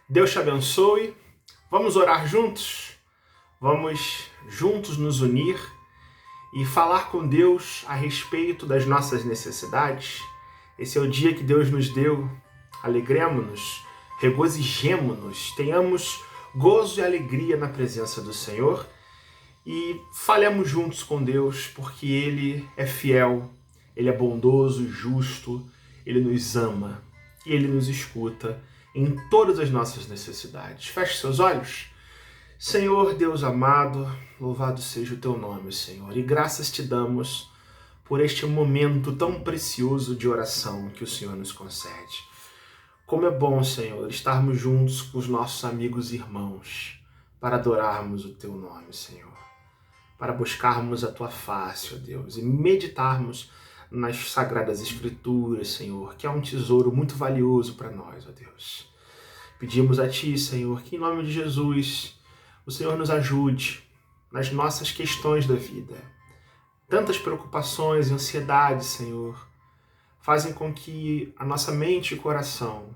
Deus te abençoe. Vamos orar juntos? Vamos juntos nos unir e falar com Deus a respeito das nossas necessidades. Esse é o dia que Deus nos deu. Alegremo-nos, regozijemo-nos, tenhamos gozo e alegria na presença do Senhor e falemos juntos com Deus, porque Ele é fiel, Ele é bondoso, justo, Ele nos ama e Ele nos escuta em todas as nossas necessidades. Feche seus olhos. Senhor Deus amado, louvado seja o teu nome, Senhor, e graças te damos por este momento tão precioso de oração que o Senhor nos concede. Como é bom, Senhor, estarmos juntos com os nossos amigos e irmãos para adorarmos o teu nome, Senhor, para buscarmos a tua face, ó Deus, e meditarmos nas Sagradas Escrituras, Senhor, que é um tesouro muito valioso para nós, ó Deus. Pedimos a Ti, Senhor, que em nome de Jesus o Senhor nos ajude nas nossas questões da vida. Tantas preocupações e ansiedades, Senhor, fazem com que a nossa mente e coração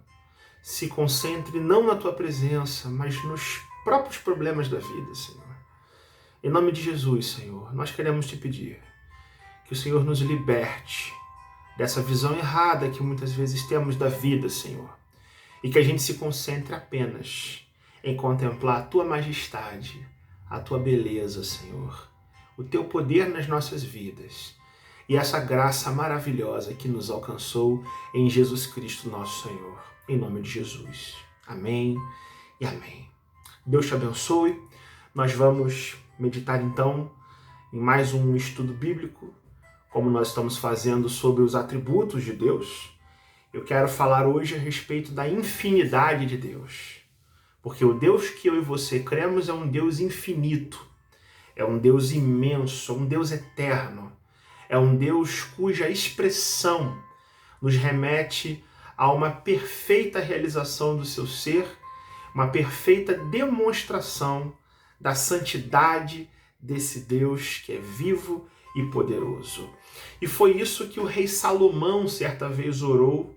se concentre não na Tua presença, mas nos próprios problemas da vida, Senhor. Em nome de Jesus, Senhor, nós queremos Te pedir que o Senhor nos liberte dessa visão errada que muitas vezes temos da vida, Senhor, e que a gente se concentre apenas em contemplar a Tua majestade, a Tua beleza, Senhor, o Teu poder nas nossas vidas e essa graça maravilhosa que nos alcançou em Jesus Cristo, nosso Senhor. Em nome de Jesus. Amém e amém. Deus te abençoe. Nós vamos meditar então em mais um estudo bíblico, como nós estamos fazendo sobre os atributos de Deus. Eu quero falar hoje a respeito da infinidade de Deus. Porque o Deus que eu e você cremos é um Deus infinito, é um Deus imenso, é um Deus eterno, é um Deus cuja expressão nos remete a uma perfeita realização do seu ser, uma perfeita demonstração da santidade desse Deus que é vivo e poderoso. E foi isso que o rei Salomão certa vez orou,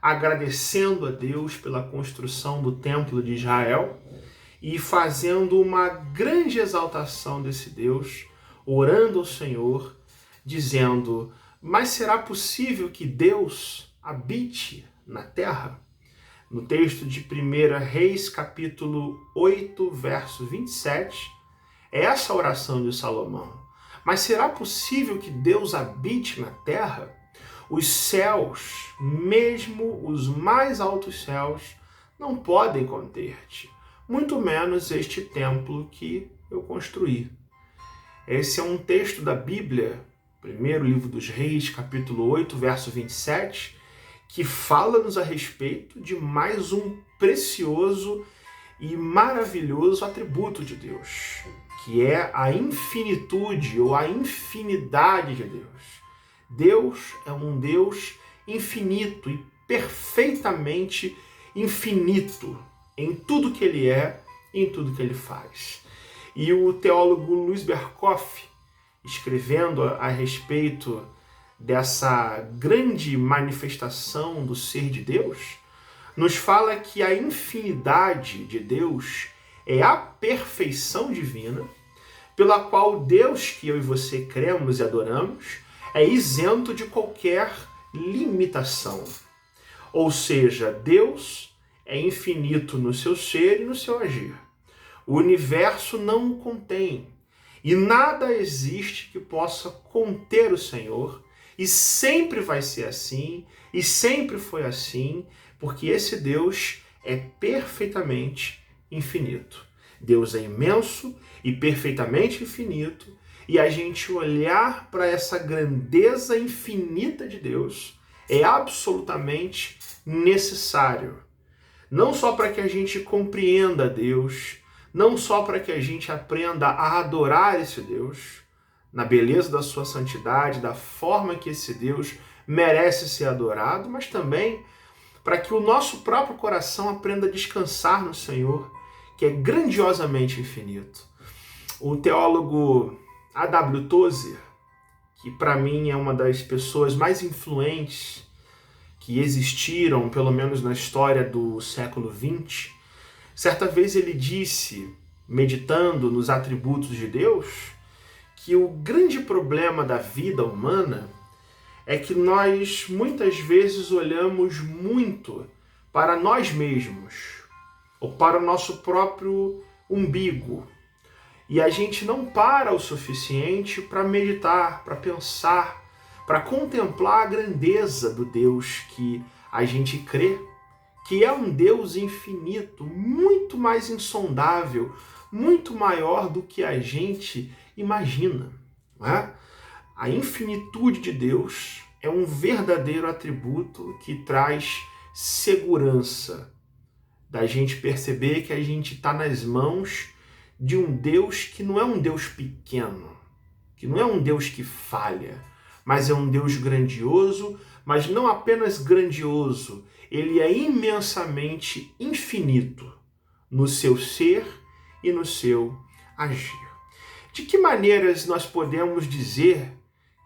agradecendo a Deus pela construção do templo de Israel e fazendo uma grande exaltação desse Deus, orando ao Senhor, dizendo: mas será possível que Deus habite na terra? No texto de 1 Reis, capítulo 8, verso 27, é essa a oração de Salomão. Mas será possível que Deus habite na terra? Os céus, mesmo os mais altos céus, não podem conter-te, muito menos este templo que eu construí. Esse é um texto da Bíblia, primeiro livro dos Reis, capítulo 8, verso 27, que fala-nos a respeito de mais um precioso e maravilhoso atributo de Deus, que é a infinitude ou a infinidade de Deus. Deus é um Deus infinito e perfeitamente infinito em tudo que Ele é e em tudo que Ele faz. E o teólogo Luiz Berkoff, escrevendo a respeito dessa grande manifestação do ser de Deus, nos fala que a infinidade de Deus é a perfeição divina, pela qual Deus que eu e você cremos e adoramos é isento de qualquer limitação. Ou seja, Deus é infinito no seu ser e no seu agir. O universo não o contém e nada existe que possa conter o Senhor, e sempre vai ser assim, e sempre foi assim, porque esse Deus é perfeitamente infinito. Deus é imenso e perfeitamente infinito, e a gente olhar para essa grandeza infinita de Deus é absolutamente necessário. Não só para que a gente compreenda Deus, não só para que a gente aprenda a adorar esse Deus, na beleza da sua santidade, da forma que esse Deus merece ser adorado, mas também para que o nosso próprio coração aprenda a descansar no Senhor, que é grandiosamente infinito. O teólogo A.W. Tozer, que para mim é uma das pessoas mais influentes que existiram, pelo menos na história do século XX, Certa vez ele disse, meditando nos atributos de Deus, que o grande problema da vida humana é que nós muitas vezes olhamos muito para nós mesmos, ou para o nosso próprio umbigo, e a gente não para o suficiente para meditar, para pensar, para contemplar a grandeza do Deus que a gente crê, que é um Deus infinito, muito mais insondável, muito maior do que a gente imagina. Não é? A infinitude de Deus é um verdadeiro atributo que traz segurança da gente perceber que a gente está nas mãos de um Deus que não é um Deus pequeno, que não é um Deus que falha, mas é um Deus grandioso, mas não apenas grandioso, ele é imensamente infinito no seu ser e no seu agir. De que maneiras nós podemos dizer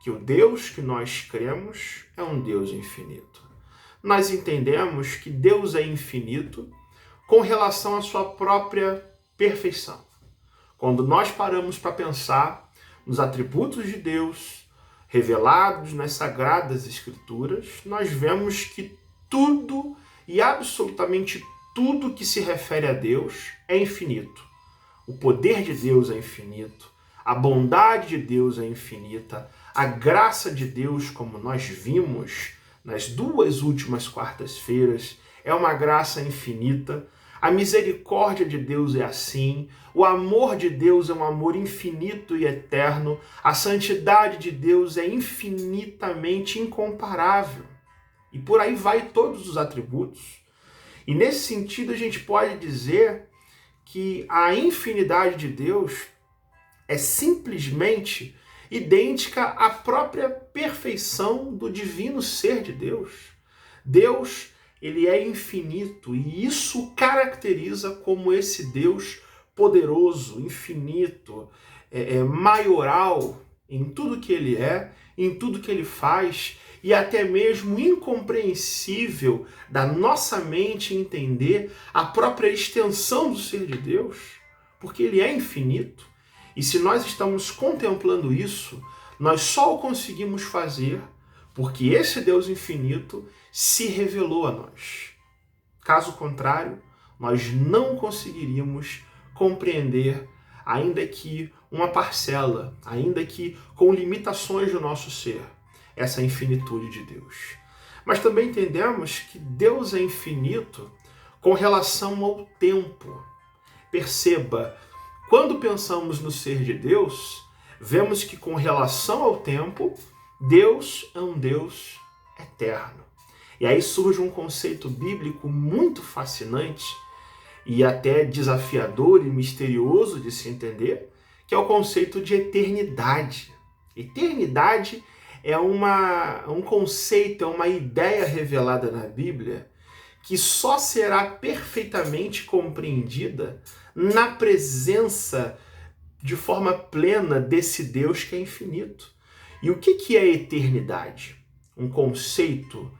que o Deus que nós cremos é um Deus infinito? Nós entendemos que Deus é infinito com relação à sua própria perfeição. Quando nós paramos para pensar nos atributos de Deus revelados nas Sagradas Escrituras, nós vemos que tudo e absolutamente tudo que se refere a Deus é infinito. O poder de Deus é infinito, a bondade de Deus é infinita, a graça de Deus, como nós vimos nas 2 últimas quartas-feiras, é uma graça infinita. A misericórdia de Deus é assim, o amor de Deus é um amor infinito e eterno, a santidade de Deus é infinitamente incomparável. E por aí vai todos os atributos. E nesse sentido a gente pode dizer que a infinidade de Deus é simplesmente idêntica à própria perfeição do divino ser de Deus. Deus, ele é infinito e isso o caracteriza como esse Deus poderoso, infinito, maioral em tudo que ele é, em tudo que ele faz e até mesmo incompreensível da nossa mente entender a própria extensão do ser de Deus, porque ele é infinito. E se nós estamos contemplando isso, nós só o conseguimos fazer porque esse Deus infinito se revelou a nós. Caso contrário, nós não conseguiríamos compreender, ainda que uma parcela, ainda que com limitações do nosso ser, essa infinitude de Deus. Mas também entendemos que Deus é infinito com relação ao tempo. Perceba, quando pensamos no ser de Deus, vemos que com relação ao tempo, Deus é um Deus eterno. E aí surge um conceito bíblico muito fascinante e até desafiador e misterioso de se entender, que é o conceito de eternidade. Eternidade é um conceito, é uma ideia revelada na Bíblia que só será perfeitamente compreendida na presença de forma plena desse Deus que é infinito. E o que é eternidade? Um conceito,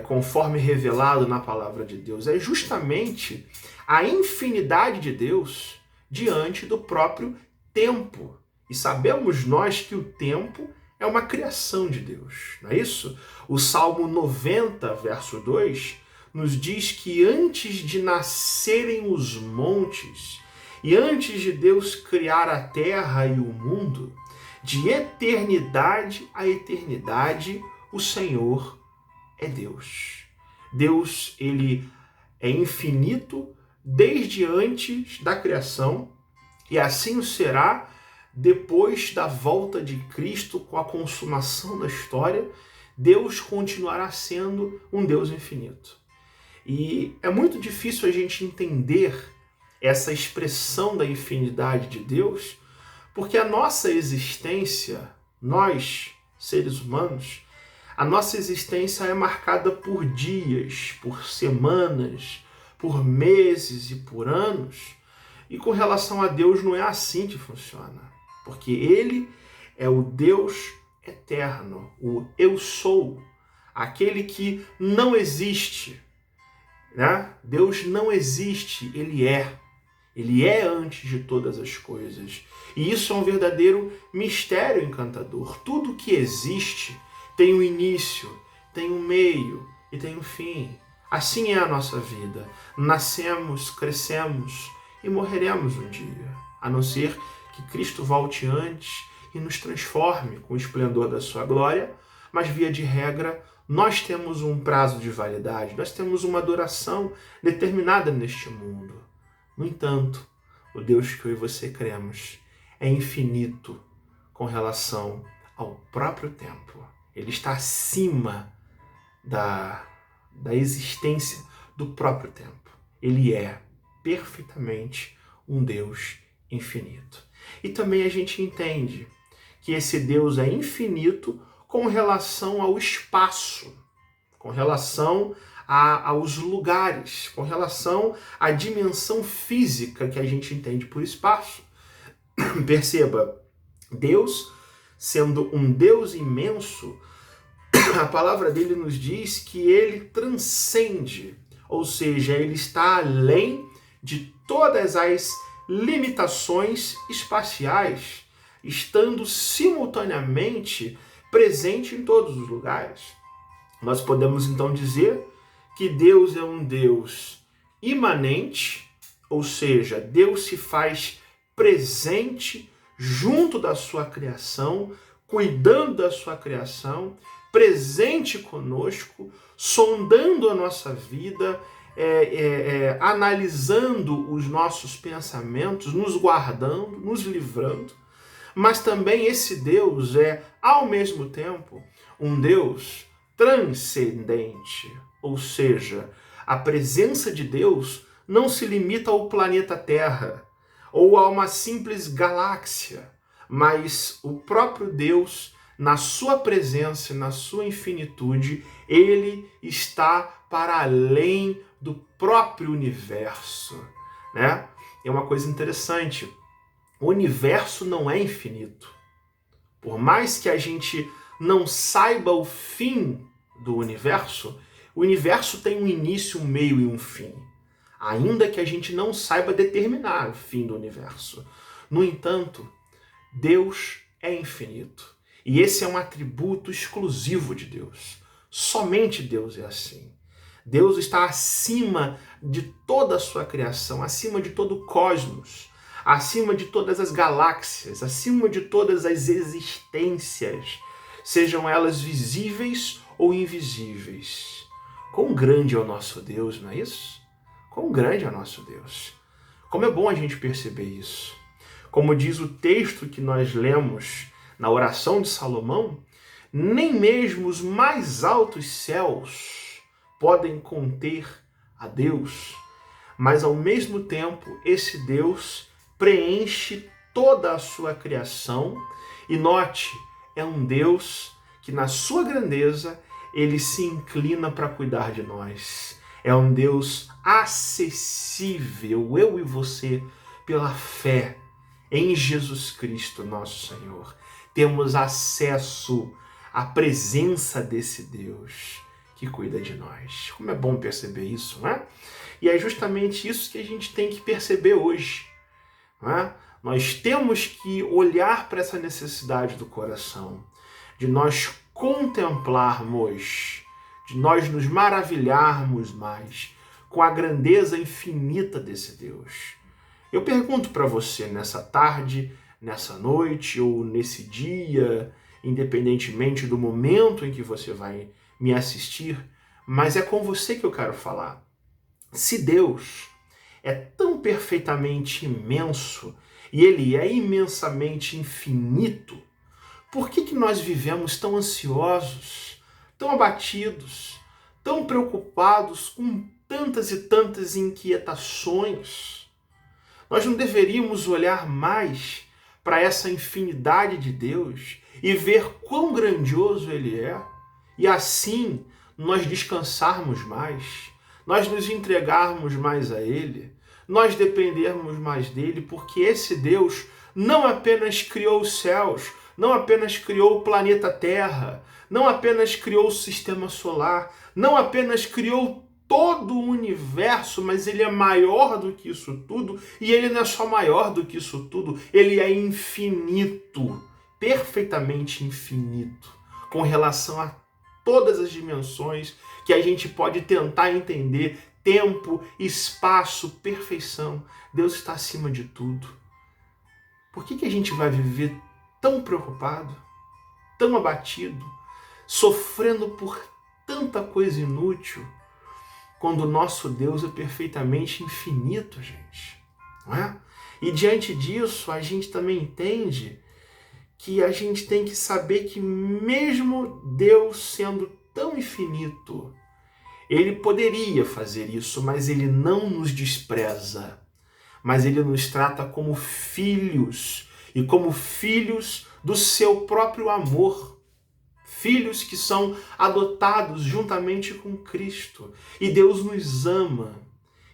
conforme revelado na palavra de Deus, é justamente a infinidade de Deus diante do próprio tempo. E sabemos nós que o tempo é uma criação de Deus, não é isso? O Salmo 90, verso 2, nos diz que antes de nascerem os montes e antes de Deus criar a terra e o mundo, de eternidade a eternidade, o Senhor é Deus. Deus, ele é infinito desde antes da criação e assim o será depois da volta de Cristo com a consumação da história. Deus continuará sendo um Deus infinito. E é muito difícil a gente entender essa expressão da infinidade de Deus, porque a nossa existência, nós, seres humanos, a nossa existência é marcada por dias, por semanas, por meses e por anos. E com relação a Deus não é assim que funciona, porque Ele é o Deus eterno, o Eu Sou, aquele que não existe, né? Deus não existe, Ele é. Ele é antes de todas as coisas. E isso é um verdadeiro mistério encantador. Tudo que existe tem um início, tem um meio e tem um fim. Assim é a nossa vida. Nascemos, crescemos e morreremos um dia. A não ser que Cristo volte antes e nos transforme com o esplendor da sua glória. Mas, via de regra, nós temos um prazo de validade, nós temos uma duração determinada neste mundo. No entanto, o Deus que eu e você cremos é infinito com relação ao próprio tempo. Ele está acima da existência do próprio tempo. Ele é perfeitamente um Deus infinito. E também a gente entende que esse Deus é infinito com relação ao espaço, com relação aos lugares, com relação à dimensão física que a gente entende por espaço. Perceba, Deus, sendo um Deus imenso, a palavra dele nos diz que ele transcende, ou seja, ele está além de todas as limitações espaciais, estando simultaneamente presente em todos os lugares. Nós podemos então dizer que Deus é um Deus imanente, ou seja, Deus se faz presente junto da sua criação, cuidando da sua criação, presente conosco, sondando a nossa vida, analisando os nossos pensamentos, nos guardando, nos livrando. Mas também esse Deus é, ao mesmo tempo, um Deus transcendente, ou seja, a presença de Deus não se limita ao planeta Terra ou a uma simples galáxia, mas o próprio Deus, na sua presença, na sua infinitude, ele está para além do próprio universo, né? É uma coisa interessante. O universo não é infinito. Por mais que a gente não saiba o fim do universo, o universo tem um início, um meio e um fim. Ainda que a gente não saiba determinar o fim do universo. No entanto, Deus é infinito. E esse é um atributo exclusivo de Deus. Somente Deus é assim. Deus está acima de toda a sua criação, acima de todo o cosmos, acima de todas as galáxias, acima de todas as existências, sejam elas visíveis ou invisíveis. Quão grande é o nosso Deus, não é isso? Quão grande é o nosso Deus. Como é bom a gente perceber isso. Como diz o texto que nós lemos na oração de Salomão, nem mesmo os mais altos céus podem conter a Deus, mas ao mesmo tempo esse Deus preenche toda a sua criação e note, é um Deus que na sua grandeza ele se inclina para cuidar de nós. É um Deus acessível, eu e você, pela fé em Jesus Cristo, nosso Senhor. Temos acesso à presença desse Deus que cuida de nós. Como é bom perceber isso, né? E é justamente isso que a gente tem que perceber hoje, né? Nós temos que olhar para essa necessidade do coração, de nós contemplarmos, de nós nos maravilharmos mais com a grandeza infinita desse Deus. Eu pergunto para você nessa tarde, nessa noite ou nesse dia, independentemente do momento em que você vai me assistir, mas é com você que eu quero falar. Se Deus é tão perfeitamente imenso e Ele é imensamente infinito, por que nós vivemos tão ansiosos, tão abatidos, tão preocupados com tantas e tantas inquietações? Nós não deveríamos olhar mais para essa infinidade de Deus e ver quão grandioso Ele é, e assim nós descansarmos mais, nós nos entregarmos mais a Ele, nós dependermos mais dele, porque esse Deus não apenas criou os céus, não apenas criou o planeta Terra, não apenas criou o sistema solar, não apenas criou todo o universo, mas ele é maior do que isso tudo, e ele não é só maior do que isso tudo, ele é infinito, perfeitamente infinito, com relação a todas as dimensões que a gente pode tentar entender, tempo, espaço, perfeição. Deus está acima de tudo. Por que a gente vai viver tão preocupado, tão abatido, sofrendo por tanta coisa inútil, quando o nosso Deus é perfeitamente infinito, gente? Não é? E diante disso, a gente também entende que a gente tem que saber que mesmo Deus sendo tão infinito, ele poderia fazer isso, mas ele não nos despreza, mas ele nos trata como filhos, e como filhos do seu próprio amor. Filhos que são adotados juntamente com Cristo. E Deus nos ama.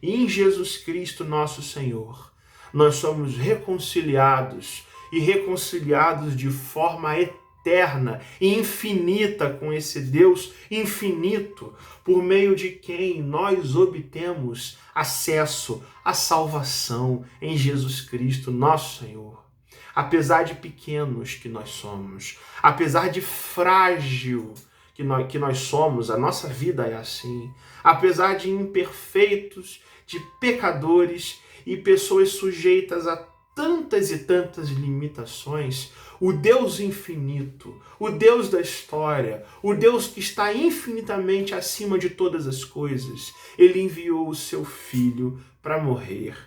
E em Jesus Cristo, nosso Senhor, nós somos reconciliados, e reconciliados de forma eterna e infinita com esse Deus infinito, por meio de quem nós obtemos acesso à salvação em Jesus Cristo, nosso Senhor. Apesar de pequenos que nós somos, apesar de frágil que nós somos, a nossa vida é assim, apesar de imperfeitos, de pecadores e pessoas sujeitas a tantas e tantas limitações, o Deus infinito, o Deus da história, o Deus que está infinitamente acima de todas as coisas, ele enviou o seu Filho para morrer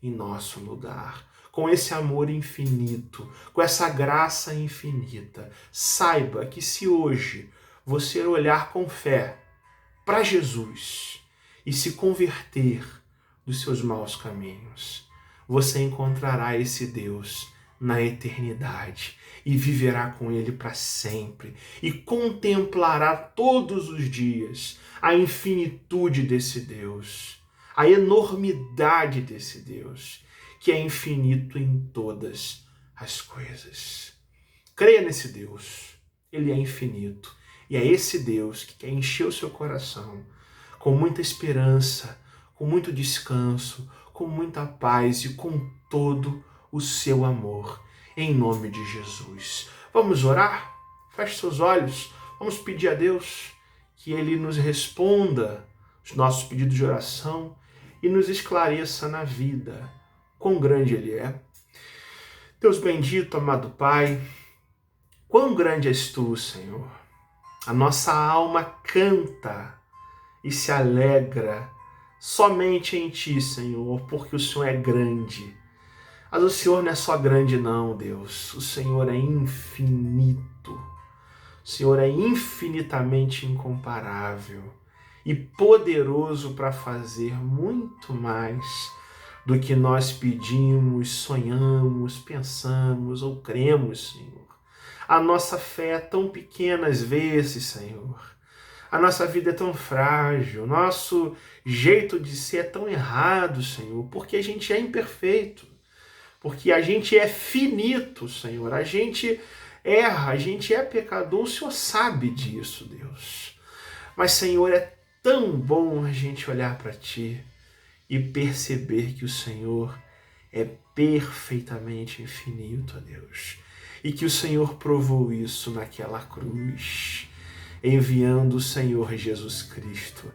em nosso lugar. Com esse amor infinito, com essa graça infinita, saiba que se hoje você olhar com fé para Jesus e se converter dos seus maus caminhos, você encontrará esse Deus na eternidade e viverá com ele para sempre e contemplará todos os dias a infinitude desse Deus, a enormidade desse Deus, que é infinito em todas as coisas. Creia nesse Deus, ele é infinito, e é esse Deus que quer encher o seu coração com muita esperança, com muito descanso, com muita paz e com todo o seu amor, em nome de Jesus. Vamos orar? Feche seus olhos, vamos pedir a Deus que ele nos responda os nossos pedidos de oração e nos esclareça na vida quão grande ele é. Deus bendito, amado Pai, quão grande és tu, Senhor. A nossa alma canta e se alegra somente em ti, Senhor, porque o Senhor é grande. Mas o Senhor não é só grande não, Deus. O Senhor é infinito. O Senhor é infinitamente incomparável e poderoso para fazer muito mais do que nós pedimos, sonhamos, pensamos ou cremos, Senhor. A nossa fé é tão pequena às vezes, Senhor. A nossa vida é tão frágil, nosso jeito de ser é tão errado, Senhor, porque a gente é imperfeito, porque a gente é finito, Senhor. A gente erra, a gente é pecador, o Senhor sabe disso, Deus. Mas, Senhor, é tão bom a gente olhar para Ti e perceber que o Senhor é perfeitamente infinito, ó Deus. E que o Senhor provou isso naquela cruz, enviando o Senhor Jesus Cristo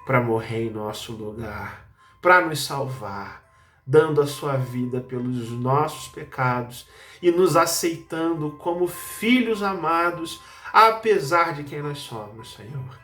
para morrer em nosso lugar, para nos salvar, dando a sua vida pelos nossos pecados e nos aceitando como filhos amados, apesar de quem nós somos, Senhor.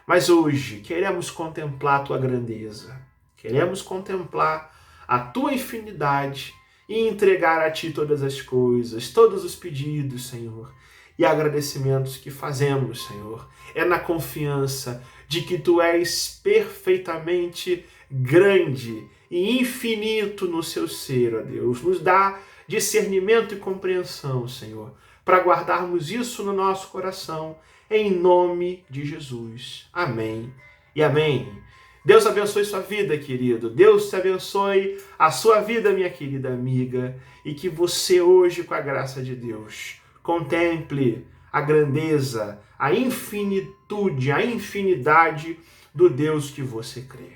Mas hoje queremos contemplar a Tua grandeza, queremos contemplar a Tua infinidade e entregar a Ti todas as coisas, todos os pedidos, Senhor, e agradecimentos que fazemos, Senhor. É na confiança de que Tu és perfeitamente grande e infinito no seu ser, ó Deus. Nos dá discernimento e compreensão, Senhor, para guardarmos isso no nosso coração, em nome de Jesus. Amém e amém. Deus abençoe sua vida, querido. Deus te abençoe a sua vida, minha querida amiga, e que você hoje, com a graça de Deus, contemple a grandeza, a infinitude, a infinidade do Deus que você crê.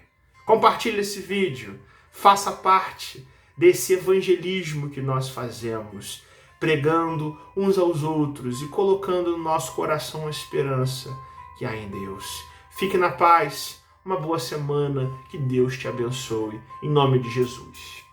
Compartilhe esse vídeo, faça parte desse evangelismo que nós fazemos, pregando uns aos outros e colocando no nosso coração a esperança que há em Deus. Fique na paz, uma boa semana, que Deus te abençoe, em nome de Jesus.